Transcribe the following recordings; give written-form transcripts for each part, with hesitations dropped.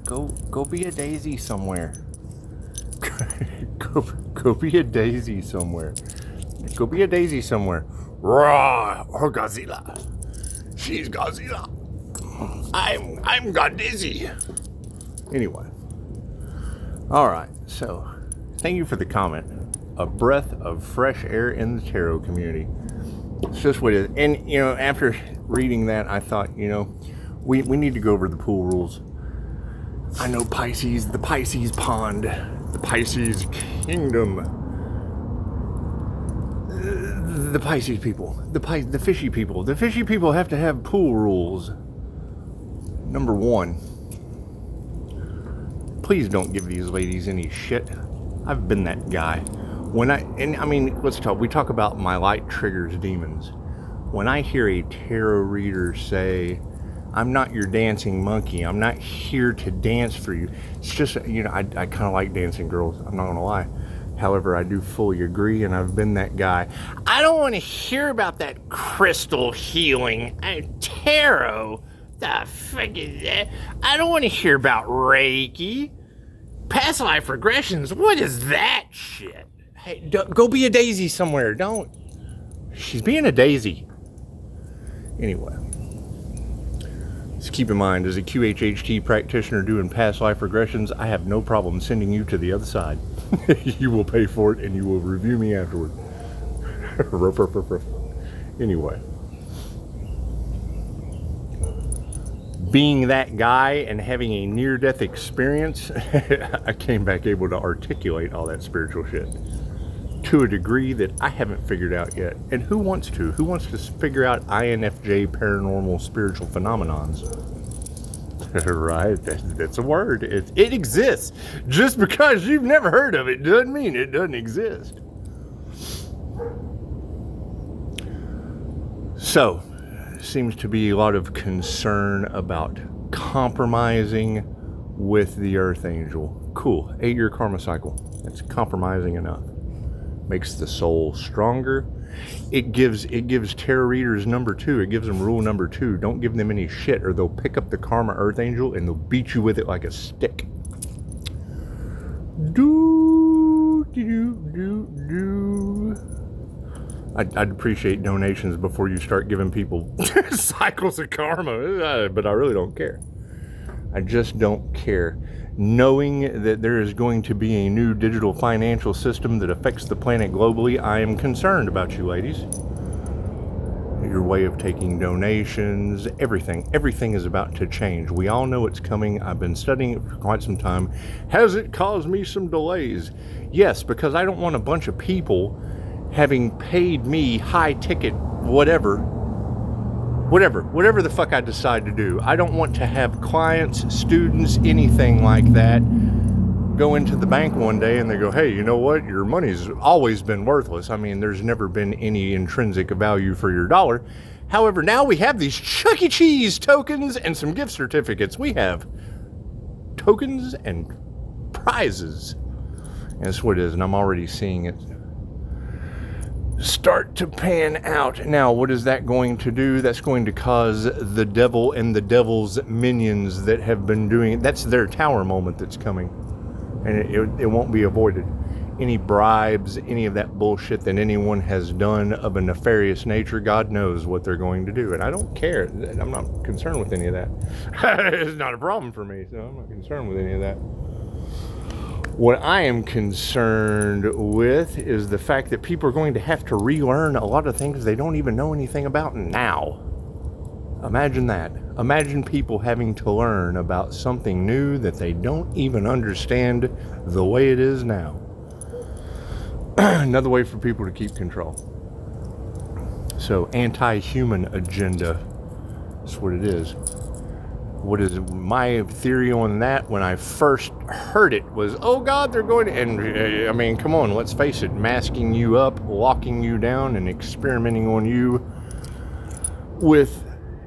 Go be a daisy somewhere. Go be a daisy somewhere. Go be a daisy somewhere. Raw or Godzilla. She's Godzilla. I'm God Dizzy. Anyway. Alright, so thank you for the comment. A breath of fresh air in the tarot community. It's just what it is. And, you know, after reading that, I thought, you know, we need to go over the pool rules. I know Pisces, the Pisces pond, the Pisces kingdom, the Pisces people, the fishy people. The fishy people have to have pool rules. Number one, please don't give these ladies any shit. I've been that guy. Let's talk. We talk about my light triggers demons. When I hear a tarot reader say, I'm not your dancing monkey, I'm not here to dance for you. It's just, you know, I kind of like dancing girls, I'm not gonna lie. However, I do fully agree, and I've been that guy. I don't want to hear about that crystal healing. Tarot? The fuck is that? I don't want to hear about Reiki. Past life regressions? What is that shit? Hey, go be a daisy somewhere. Don't. She's being a daisy. Anyway. Just keep in mind, as a QHHT practitioner doing past life regressions, I have no problem sending you to the other side. You will pay for it, and you will review me afterward. Anyway. Being that guy and having a near-death experience, I came back able to articulate all that spiritual shit to a degree that I haven't figured out yet. And who wants to? Who wants to figure out INFJ paranormal spiritual phenomenons? Right? That's a word. It exists. Just because you've never heard of it doesn't mean it doesn't exist. So, seems to be a lot of concern about compromising with the Earth Angel. Cool. 8-year karma cycle. That's compromising enough. Makes the soul stronger. It gives tarot readers number 2. It gives them rule number 2. Don't give them any shit, or they'll pick up the karma Earth Angel and they'll beat you with it like a stick. I'd appreciate donations before you start giving people cycles of karma, but I really don't care. I just don't care. Knowing that there is going to be a new digital financial system that affects the planet globally, I am concerned about you ladies. Your way of taking donations, everything is about to change. We all know it's coming. I've been studying it for quite some time. Has it caused me some delays? Yes, because I don't want a bunch of people having paid me high ticket whatever the fuck I decide to do. I don't want to have clients, students, anything like that go into the bank one day and they go, hey, you know what? Your money's always been worthless. I mean, there's never been any intrinsic value for your dollar. However, now we have these Chuck E. Cheese tokens and some gift certificates. We have tokens and prizes. And that's what it is, and I'm already seeing it start to pan out. Now, what is that going to do? That's going to cause the devil and the devil's minions that have been doing it. That's their tower moment that's coming. And it won't be avoided. Any bribes, any of that bullshit that anyone has done of a nefarious nature, God knows what they're going to do. And I don't care. I'm not concerned with any of that. It's not a problem for me, so I'm not concerned with any of that. What I am concerned with is the fact that people are going to have to relearn a lot of things they don't even know anything about now. Imagine that. Imagine people having to learn about something new that they don't even understand the way it is now. Another way for people to keep control. So, anti-human agenda. That's what it is. What is my theory on that when I first heard it was, oh God, they're going to, and I mean, come on, let's face it, masking you up, locking you down, and experimenting on you with,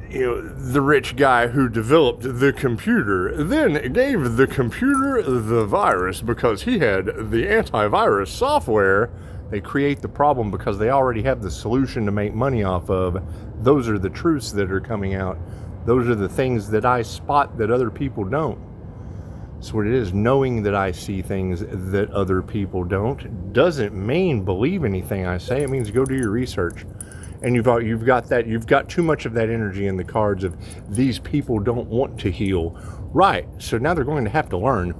you know, the rich guy who developed the computer, then gave the computer the virus because he had the antivirus software. They create the problem because they already have the solution to make money off of. Those are the truths that are coming out. Those are the things that I spot that other people don't. That's what it is. Knowing that I see things that other people don't doesn't mean believe anything I say. It means go do your research. And you've got too much of that energy in the cards of these people don't want to heal. Right. So now they're going to have to learn.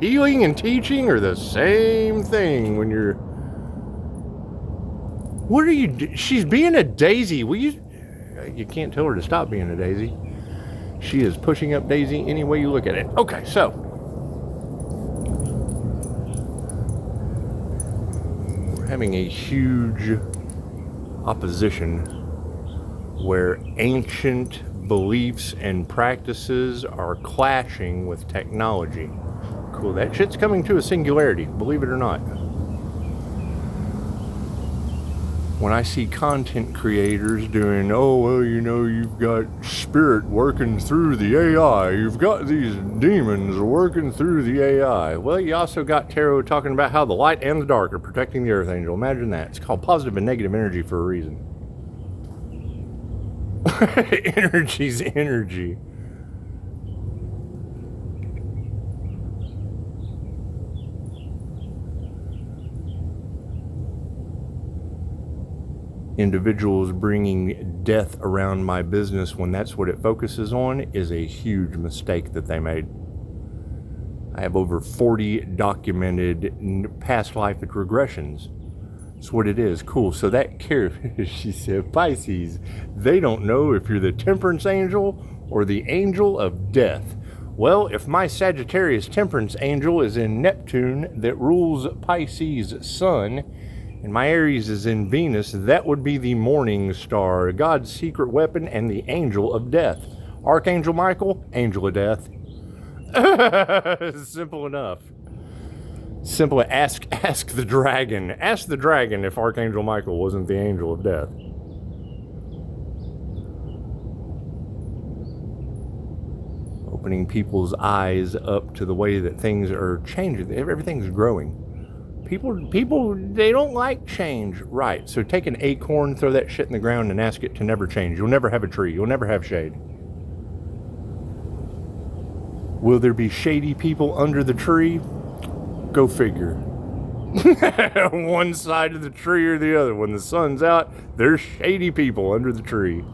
Healing and teaching are the same thing when you're... What are you... She's being a daisy. You can't tell her to stop being a daisy. She is pushing up daisy any way you look at it. Okay, so we're having a huge opposition where ancient beliefs and practices are clashing with technology. Cool, that shit's coming to a singularity, believe it or not. When I see content creators doing, oh, well, you know, you've got spirit working through the AI. You've got these demons working through the AI. Well, you also got tarot talking about how the light and the dark are protecting the earth angel. Imagine that. It's called positive and negative energy for a reason. Energy's energy. Individuals bringing death around my business when that's what it focuses on is a huge mistake that they made. I have over 40 documented past life regressions. That's what it is. Cool. So that she said, Pisces, they don't know if you're the temperance angel or the angel of death. Well, if my Sagittarius temperance angel is in Neptune that rules Pisces' sun, and my Aries is in Venus, that would be the morning star, God's secret weapon, and the angel of death. Archangel Michael, angel of death. Simple enough. Simple. Ask the dragon. Ask the dragon if Archangel Michael wasn't the angel of death. Opening people's eyes up to the way that things are changing. Everything's growing. People, they don't like change. Right, so take an acorn, throw that shit in the ground, and ask it to never change. You'll never have a tree. You'll never have shade. Will there be shady people under the tree? Go figure. One side of the tree or the other. When the sun's out, there's shady people under the tree.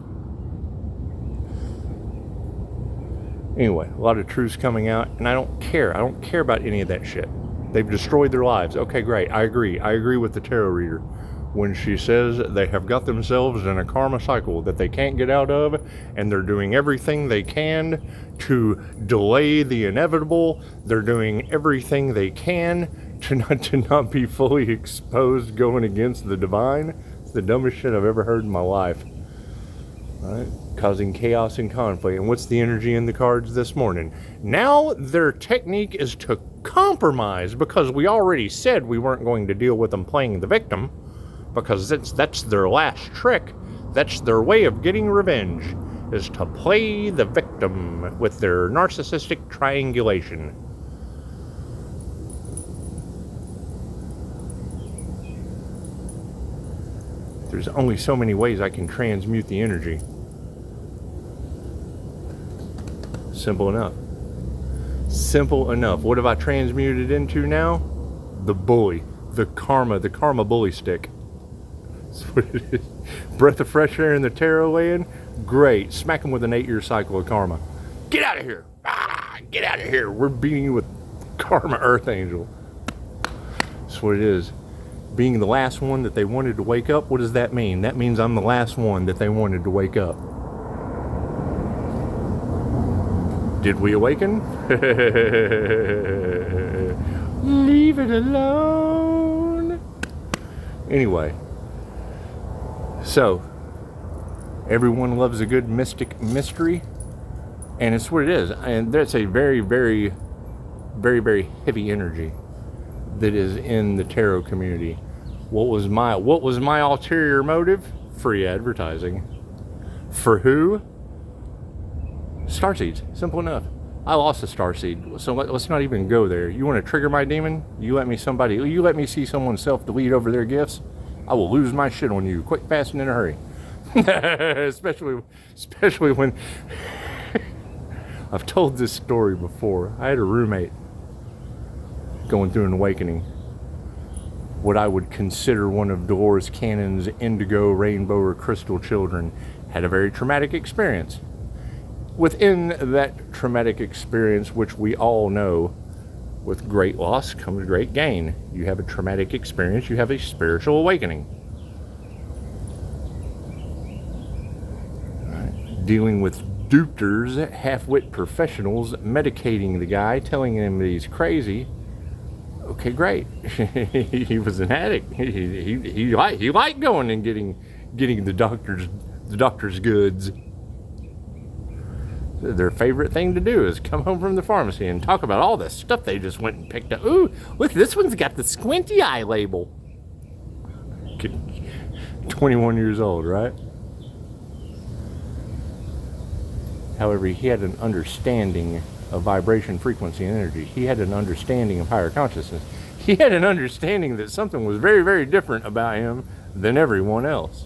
Anyway, a lot of truths coming out, and I don't care. I don't care about any of that shit. They've destroyed their lives. Okay, great. I agree. I agree with the tarot reader when she says they have got themselves in a karma cycle that they can't get out of, and they're doing everything they can to delay the inevitable. They're doing everything they can to not be fully exposed going against the divine. It's the dumbest shit I've ever heard in my life. All right? Causing chaos and conflict. And what's the energy in the cards this morning? Now their technique is to compromise, because we already said we weren't going to deal with them playing the victim, because that's their last trick. That's their way of getting revenge, is to play the victim with their narcissistic triangulation. There's only so many ways I can transmute the energy. Simple enough. Simple enough. What have I transmuted into now? The bully. The karma bully stick. That's what it is. Breath of fresh air in the tarot land? Great. Smack him with an 8-year cycle of karma. Get out of here. Get out of here. We're beating you with karma earth angel. That's what it is. Being the last one that they wanted to wake up, what does that mean? That means I'm the last one that they wanted to wake up. Did we awaken? Leave it alone. Anyway, so everyone loves a good mystic mystery, and it's what it is. And that's a very, very, very, very heavy energy that is in the tarot community. What was my ulterior motive? Free advertising. For who? Starseeds. Simple enough. I lost a starseed, so let's not even go there. You want to trigger my demon? You let me see someone self-delete over their gifts? I will lose my shit on you, quick, fast, and in a hurry. especially when I've told this story before. I had a roommate going through an awakening. What I would consider one of Dolores Cannon's indigo, rainbow, or crystal children, had a very traumatic experience. Within that traumatic experience, which we all know, with great loss comes great gain. You have a traumatic experience, you have a spiritual awakening. Right. Dealing with dupters, half-wit professionals, medicating the guy, telling him that he's crazy. Okay, great. He was an addict. He liked going and getting the doctor's goods. Their favorite thing to do is come home from the pharmacy and talk about all the stuff they just went and picked up. Ooh, look, this one's got the squinty eye label. 21 years old, right? However, he had an understanding of vibration, frequency, and energy. He had an understanding of higher consciousness. He had an understanding that something was very, very different about him than everyone else.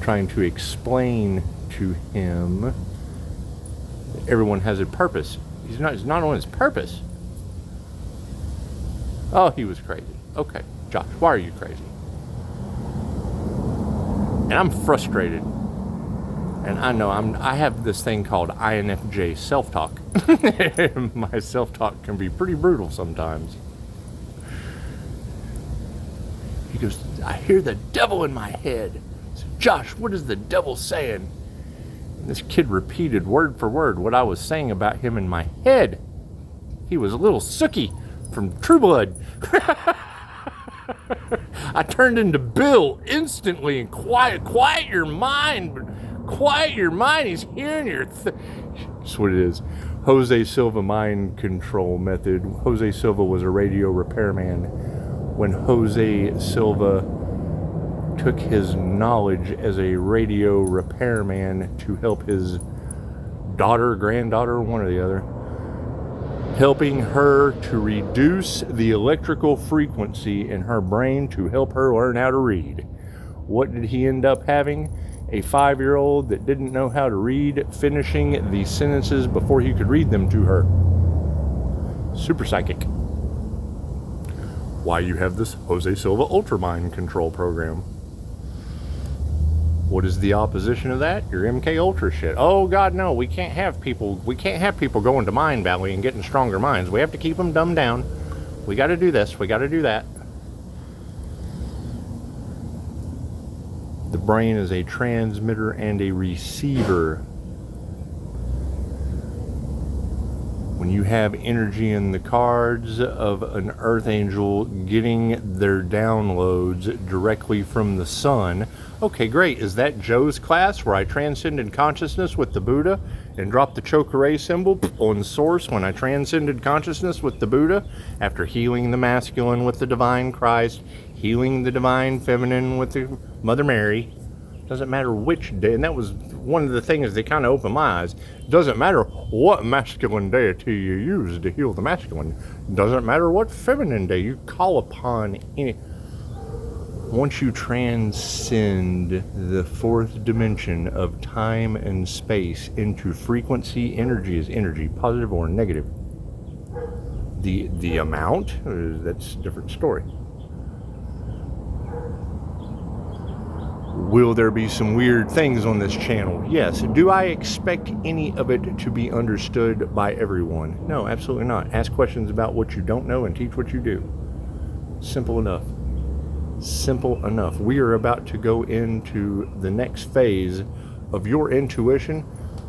Trying to explain to him that everyone has a purpose. He's not on his purpose. Oh, he was crazy. Okay, Josh, why are you crazy? And I'm frustrated. And I know I have this thing called INFJ self-talk. My self-talk can be pretty brutal sometimes. He goes, I hear the devil in my head. I said, Josh, what is the devil saying? And this kid repeated word for word what I was saying about him in my head. He was a little Sookie from True Blood. I turned into Bill instantly and quiet your mind. Quiet your mind. He's hearing your That's what it is. Jose Silva mind control method. Jose Silva was a radio repairman. When Jose Silva took his knowledge as a radio repairman to help his daughter, granddaughter, one or the other, helping her to reduce the electrical frequency in her brain to help her learn how to read. What did he end up having? A 5-year-old that didn't know how to read, finishing the sentences before he could read them to her. Super psychic. Why you have this Jose Silva Ultra Mind Control program. What is the opposition of that? Your MK Ultra shit. Oh God, no, we can't have people going to Mind Valley and getting stronger minds. We have to keep them dumbed down. We got to do this, we got to do that. The brain is a transmitter and a receiver. When you have energy in the cards of an earth angel getting their downloads directly from the sun, okay, great. Is that Joe's class where I transcended consciousness with the Buddha and dropped the Chokurei symbol on source when I transcended consciousness with the Buddha after healing the masculine with the divine Christ, healing the divine feminine with the Mother Mary? Doesn't matter which day, and that was one of the things that kind of opened my eyes. Doesn't matter what masculine deity you use to heal the masculine. Doesn't matter what feminine day you call upon. Once you transcend the fourth dimension of time and space into frequency, energy is energy, positive or negative. The amount, that's a different story. Will there be some weird things on this channel? Yes. Do I expect any of it to be understood by everyone? No, absolutely not. Ask questions about what you don't know and teach what you do. Simple enough. Simple enough. We are about to go into the next phase of your intuition.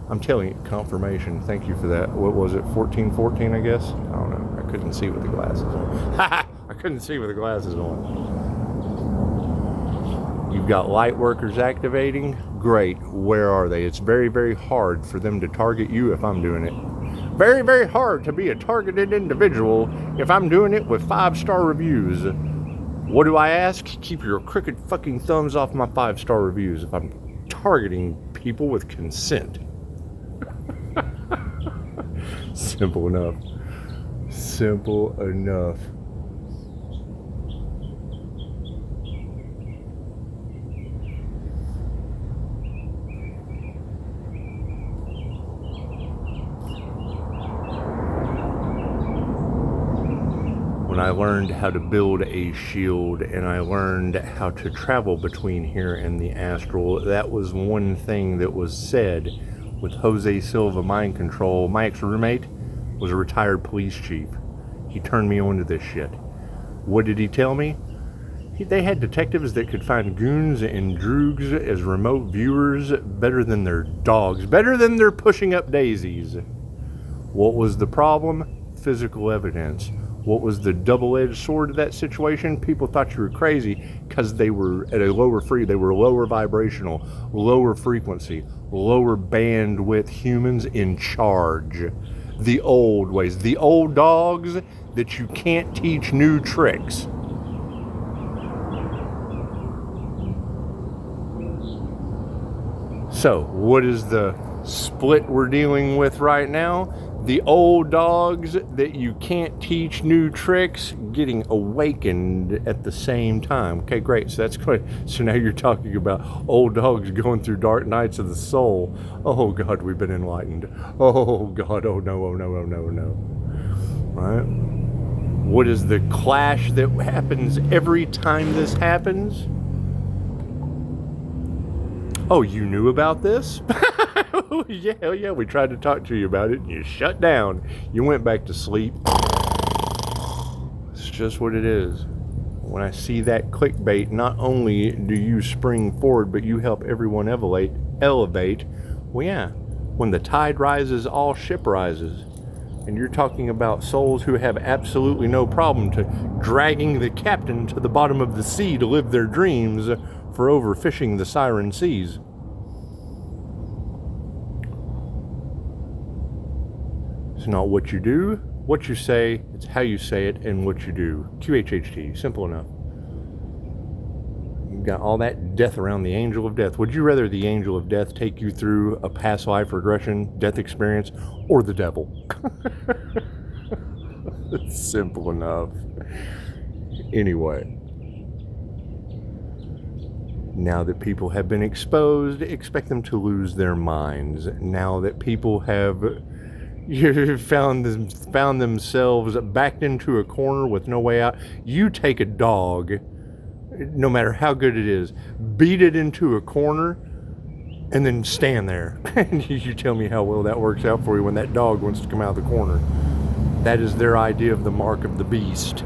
I'm telling you, confirmation. Thank you for that. What was it? 1414, I guess? I don't know. I couldn't see with the glasses on. I couldn't see with the glasses on. You've got light workers activating. Great. Where are they? It's very, very hard for them to target you if I'm doing it. Very, very hard to be a targeted individual if I'm doing it with 5-star reviews. What do I ask? Keep your crooked fucking thumbs off my 5-star reviews if I'm targeting people with consent. Simple enough. Simple enough. when I learned how to build a shield and I learned how to travel between here and the astral, that was one thing that was said with Jose Silva Mind Control. My ex-roommate was a retired police chief. He turned me on to this shit. What did he tell me? They had detectives that could find goons and droogs as remote viewers better than their dogs, better than their pushing up daisies. What was the problem? Physical evidence. What was the double-edged sword of that situation? People thought you were crazy because they were at a lower they were lower vibrational, lower frequency, lower bandwidth humans in charge. The old ways, the old dogs that you can't teach new tricks. So, what is the split we're dealing with right now? The old dogs that you can't teach new tricks getting awakened at the same time. Okay, great. So that's good. So now you're talking about old dogs going through dark nights of the soul. Oh God, we've been enlightened. Oh God, oh no, oh no, oh no, oh no. Right? What is the clash that happens every time this happens? Oh, you knew about this? Yeah, we tried to talk to you about it and you shut down. You went back to sleep. It's just what it is. When I see that clickbait, not only do you spring forward, but you help everyone elevate. Well, yeah, when the tide rises, all ship rises. And you're talking about souls who have absolutely no problem to dragging the captain to the bottom of the sea to live their dreams for overfishing the siren seas. It's not what you do, what you say, it's how you say it and what you do. QHHT, simple enough. You've got all that death around the angel of death. Would you rather the angel of death take you through a past life regression, death experience, or the devil? It's simple enough. Anyway. Now that people have been exposed, expect them to lose their minds. Now that people have found themselves backed into a corner with no way out, you take a dog, no matter how good it is, beat it into a corner, and then stand there. And you tell me how well that works out for you when that dog wants to come out of the corner. That is their idea of the mark of the beast.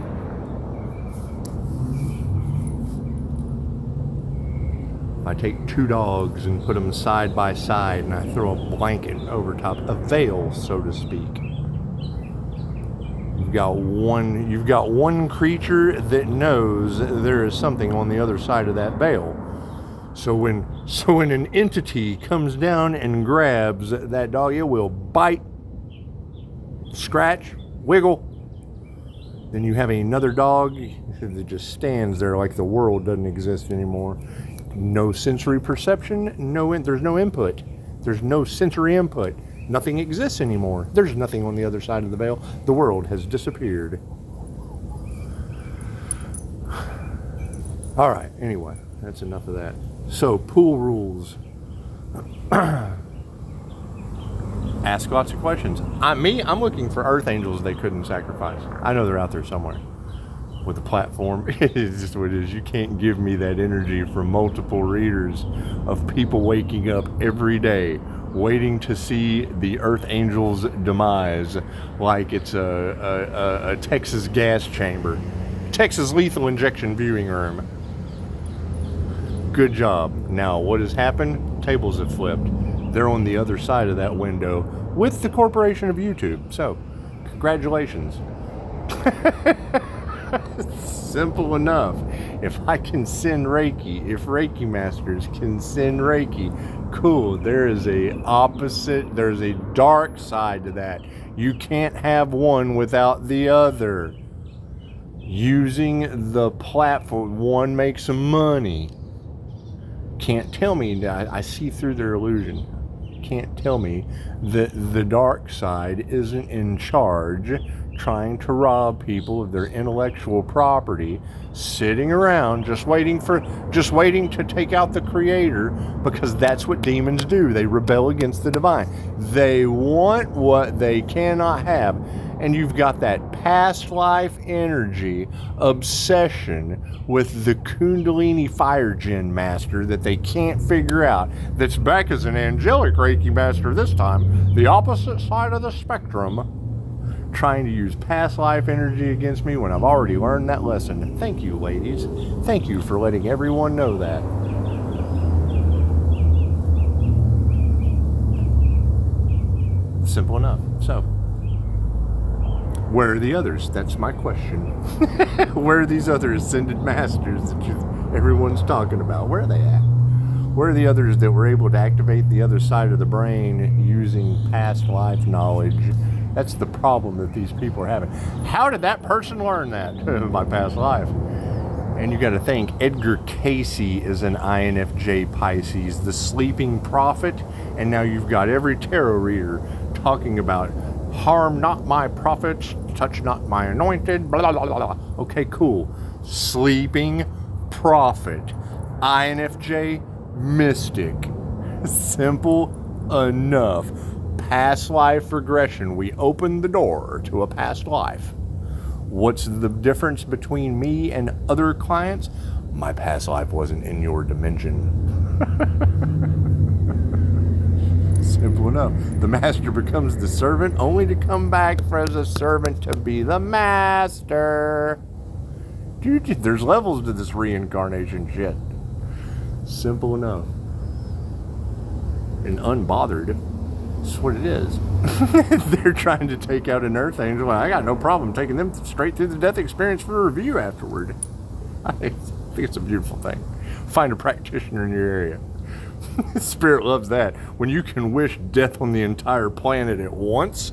I take two dogs and put them side by side and I throw a blanket over top, a veil, so to speak. You've got one creature that knows there is something on the other side of that veil. So when an entity comes down and grabs that dog, it will bite, scratch, wiggle. Then you have another dog that just stands there like the world doesn't exist anymore. No sensory perception, there's no input. There's no sensory input. Nothing exists anymore. There's nothing on the other side of the veil. The world has disappeared. All right, anyway, that's enough of that. So, pool rules. Ask lots of questions. I'm looking for earth angels they couldn't sacrifice. I know they're out there somewhere. With a platform, it is just what it is. You can't give me that energy from multiple readers of people waking up every day waiting to see the Earth Angel's demise like it's a Texas gas chamber, Texas lethal injection viewing room. Good job. Now, what has happened? Tables have flipped. They're on the other side of that window with the corporation of YouTube. So, congratulations. Simple enough. If I can send Reiki, if Reiki masters can send Reiki, cool. There's a dark side to that. You can't have one without the other. Using the platform, one makes some money. Can't tell me, I see through their illusion. Can't tell me that the dark side isn't in charge, trying to rob people of their intellectual property, sitting around just waiting to take out the creator, because that's what demons do. They rebel against the divine. They want what they cannot have. and you've got that past life energy obsession with the Kundalini Fire Gen Master that they can't figure out, that's back as an angelic Reiki Master this time, the opposite side of the spectrum, trying to use past life energy against me when I've already learned that lesson. Thank you, ladies. Thank you for letting everyone know that. Simple enough. So, where are the others? That's my question. Where are these other ascended masters that everyone's talking about? Where are they at? Where are the others that were able to activate the other side of the brain using past life knowledge? That's the problem that these people are having. How did that person learn that? My past life. And you got to think, Edgar Casey is an INFJ Pisces, the sleeping prophet, and now you've got every tarot reader talking about harm not my prophets, touch not my anointed, blah, blah, blah, blah. Okay, cool. Sleeping prophet, INFJ mystic. Simple enough. Past life regression. We opened the door to a past life. What's the difference between me and other clients? My past life wasn't in your dimension. Simple enough. The master becomes the servant only to come back as a servant to be the master. Dude, there's levels to this reincarnation shit. Simple enough. And unbothered. That's what it is. They're trying to take out an earth angel. Well, I got no problem taking them straight through the death experience for a review afterward. I think it's a beautiful thing. Find a practitioner in your area. Spirit loves that. When you can wish death on the entire planet at once.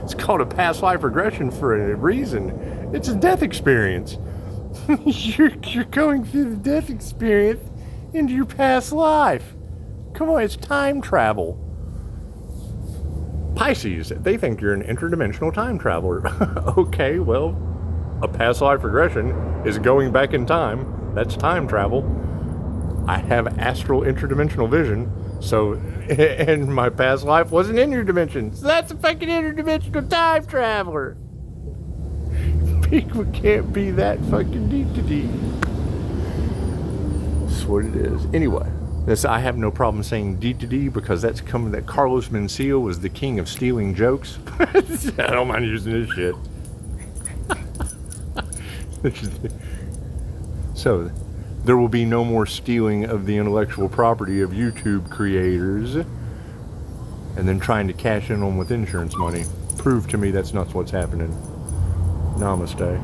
It's called a past life regression for a reason. It's a death experience. You're going through the death experience into your past life. Come on, it's time travel. Pisces, they think you're an interdimensional time traveler. Okay, well, a past life regression is going back in time. That's time travel. I have astral interdimensional vision, so, and my past life wasn't in your dimension. So that's a fucking interdimensional time traveler. People can't be that fucking deep to deep. That's what it is. Anyway. I have no problem saying D to D because that's coming that Carlos Mencia was the king of stealing jokes. I don't mind using this shit. So, there will be no more stealing of the intellectual property of YouTube creators and then trying to cash in on with insurance money. Prove to me that's not what's happening. Namaste.